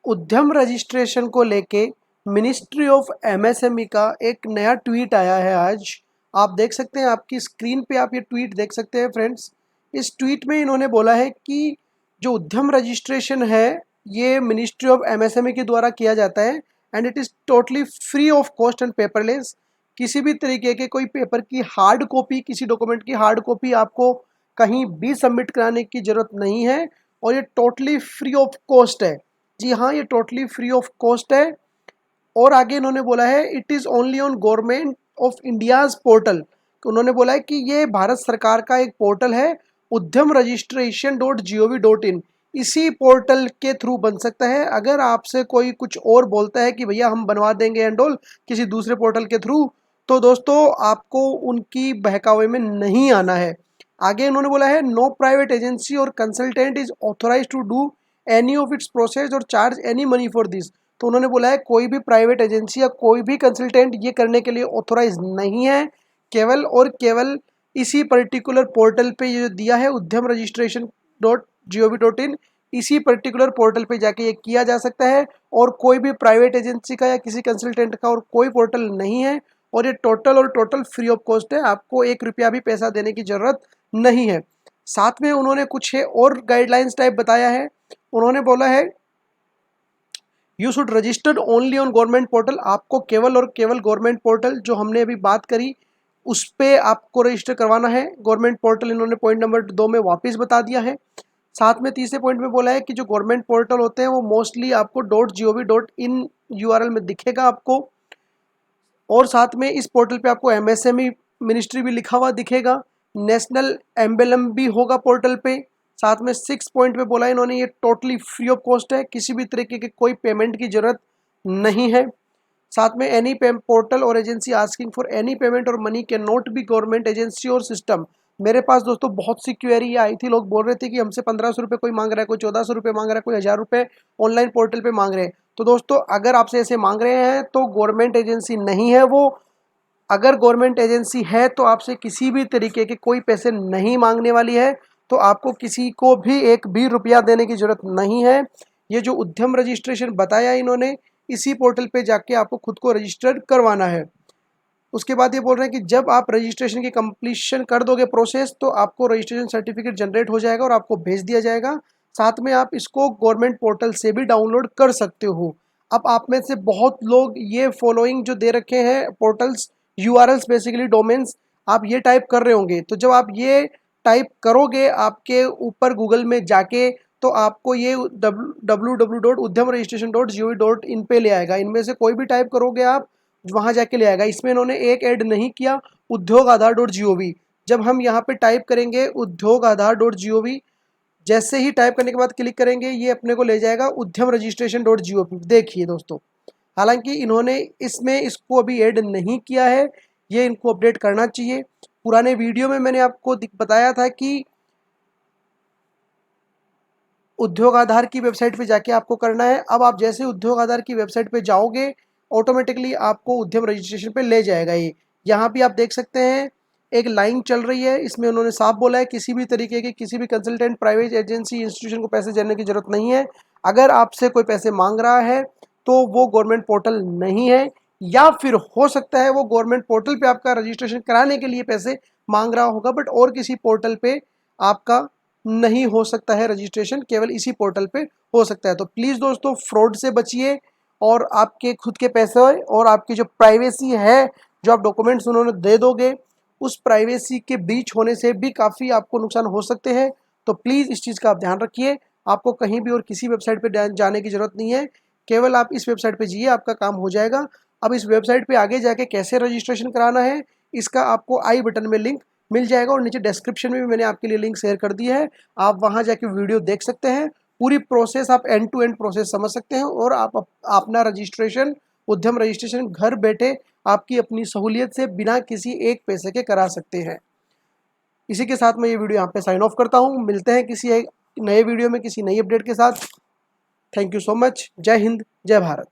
उद्यम रजिस्ट्रेशन को लेके मिनिस्ट्री ऑफ एमएसएमई का एक नया ट्वीट आया है आज। आप देख सकते हैं, आपकी स्क्रीन पे आप ये ट्वीट देख सकते हैं फ्रेंड्स। इस ट्वीट में इन्होंने बोला है कि जो उद्यम रजिस्ट्रेशन है ये मिनिस्ट्री ऑफ एमएसएमई के द्वारा किया जाता है and it is totally free of cost and paperless. किसी भी तरीके के कोई पेपर की हार्ड कॉपी, किसी डॉक्यूमेंट की हार्ड कॉपी आपको कहीं भी सबमिट कराने की ज़रूरत नहीं है और ये टोटली फ्री ऑफ कॉस्ट है। जी हाँ, ये टोटली फ्री ऑफ कॉस्ट है। और आगे इन्होंने बोला है it is only on government of India's portal. उन्होंने बोला है कि ये भारत सरकार का एक पोर्टल है उद्यम रजिस्ट्रेशन .gov.in। इसी पोर्टल के थ्रू बन सकता है। अगर आपसे कोई कुछ और बोलता है कि भैया हम बनवा देंगे एंड किसी दूसरे पोर्टल के थ्रू, तो दोस्तों आपको उनकी बहकावे में नहीं आना है। आगे इन्होंने बोला है नो प्राइवेट एजेंसी और consultant is authorise to do any of its process और charge any money for this. तो उन्होंने बोला है कोई भी प्राइवेट एजेंसी या कोई भी कंसल्टेंट ये करने के लिए ऑथोराइज नहीं है। केवल और केवल इसी पर्टिकुलर पोर्टल पे ये जो दिया है उद्यम रजिस्ट्रेशन .gov.in, इसी पर्टिकुलर पोर्टल पे जाके ये किया जा सकता है और कोई भी प्राइवेट एजेंसी का या किसी कंसल्टेंट का और कोई पोर्टल नहीं है। और ये टोटल फ्री ऑफ कॉस्ट है, आपको 1 रुपया भी पैसा देने की ज़रूरत नहीं है। साथ में उन्होंने कुछ है और गाइडलाइंस टाइप बताया है। उन्होंने बोला है you should registered only on government portal. आपको केवल और केवल गवर्नमेंट पोर्टल जो हमने अभी बात करी उस पर आपको रजिस्टर करवाना है। गवर्नमेंट पोर्टल इन्होंने पॉइंट नंबर 2 में वापस बता दिया है। साथ में तीसरे पॉइंट में बोला है कि जो गवर्नमेंट पोर्टल होते हैं वो मोस्टली आपको .gov.in URL में दिखेगा आपको। और साथ में इस पोर्टल पे आपको एमएसएमई मिनिस्ट्री भी लिखा हुआ दिखेगा, नेशनल एम्बेलम भी होगा पोर्टल पे। साथ में 6 पॉइंट पे बोला इन्होंने ये टोटली फ्री ऑफ कॉस्ट है, किसी भी तरीके के कोई पेमेंट की ज़रूरत नहीं है। साथ में एनी पोर्टल और agency asking for any payment और money can not be government agency और सिस्टम। मेरे पास दोस्तों बहुत सी क्वेरी आई थी, लोग बोल रहे थे कि हमसे 1500 रुपये कोई मांग रहा है, कोई 1400 रुपये मांग रहा है, कोई 1000 रुपये ऑनलाइन पोर्टल पे मांग रहे हैं। तो दोस्तों अगर आपसे ऐसे मांग रहे हैं तो गवर्नमेंट एजेंसी नहीं है वो। अगर गवर्नमेंट एजेंसी है तो आपसे किसी भी तरीके के कोई पैसे नहीं मांगने वाली है, तो आपको किसी को भी 1 भी रुपया देने की ज़रूरत नहीं है। ये जो उद्यम रजिस्ट्रेशन बताया इन्होंने, इसी पोर्टल पे जाके आपको खुद को रजिस्टर करवाना है। उसके बाद ये बोल रहे हैं कि जब आप रजिस्ट्रेशन की कंप्लीशन कर दोगे प्रोसेस, तो आपको रजिस्ट्रेशन सर्टिफिकेट जनरेट हो जाएगा और आपको भेज दिया जाएगा। साथ में आप इसको गवर्नमेंट पोर्टल से भी डाउनलोड कर सकते हो। अब आप में से बहुत लोग ये फॉलोइंग जो दे रखे हैं पोर्टल्स, URLs बेसिकली डोमेन्स, आप ये टाइप कर रहे होंगे। तो जब आप ये टाइप करोगे आपके ऊपर गूगल में जाके, तो आपको ये www.udyamregistration.gov.in पे ले आएगा। इनमें से कोई भी टाइप करोगे आप, वहाँ जाके ले आएगा। इसमें इन्होंने एक ऐड नहीं किया, उद्योग आधार .gov। जब हम यहाँ पे टाइप करेंगे उद्योग आधार .gov, जैसे ही टाइप करने के बाद क्लिक करेंगे ये अपने को ले जाएगा उद्यम रजिस्ट्रेशन .gov। देखिए दोस्तों, हालांकि इन्होंने इसमें इसको अभी ऐड नहीं किया है, ये इनको अपडेट करना चाहिए। पुराने वीडियो में मैंने आपको बताया था कि उद्योग आधार की वेबसाइट पे जाके आपको करना है। अब आप जैसे उद्योग आधार की वेबसाइट पे जाओगे ऑटोमेटिकली आपको उद्यम रजिस्ट्रेशन पे ले जाएगा। ये यहाँ भी आप देख सकते हैं एक लाइन चल रही है, इसमें उन्होंने साफ बोला है किसी भी तरीके के किसी भी कंसल्टेंट, प्राइवेट एजेंसी, इंस्टीट्यूशन को पैसे देने की जरूरत नहीं है। अगर आपसे कोई पैसे मांग रहा है तो वो गवर्नमेंट पोर्टल नहीं है, या फिर हो सकता है वो गवर्नमेंट पोर्टल पे आपका रजिस्ट्रेशन कराने के लिए पैसे मांग रहा होगा, बट और किसी पोर्टल पे आपका नहीं हो सकता है रजिस्ट्रेशन, केवल इसी पोर्टल पे हो सकता है। तो प्लीज़ दोस्तों फ्रॉड से बचिए और आपके खुद के पैसे और आपकी जो प्राइवेसी है, जो आप डॉक्यूमेंट्स उन्होंने दे दोगे, उस प्राइवेसी के ब्रीच होने से भी काफ़ी आपको नुकसान हो सकते हैं। तो प्लीज़ इस चीज़ का आप ध्यान रखिए। आपको कहीं भी और किसी वेबसाइट पे जाने की ज़रूरत नहीं है, केवल आप इस वेबसाइट पे जाइए, आपका काम हो जाएगा। अब इस वेबसाइट पे आगे जाके कैसे रजिस्ट्रेशन कराना है, इसका आपको आई बटन में लिंक मिल जाएगा और नीचे डिस्क्रिप्शन में भी मैंने आपके लिए लिंक शेयर कर दी है। आप वहाँ जाके वीडियो देख सकते हैं, पूरी प्रोसेस आप एंड टू एंड प्रोसेस समझ सकते हैं और आप अपना रजिस्ट्रेशन, उद्यम रजिस्ट्रेशन घर बैठे आपकी अपनी सहूलियत से बिना किसी एक पैसे के करा सकते हैं। इसी के साथ मैं ये वीडियो यहाँ पे साइन ऑफ करता हूँ। मिलते हैं किसी एक नए वीडियो में किसी नई अपडेट के साथ। Thank you so much. जय हिंद, जय भारत।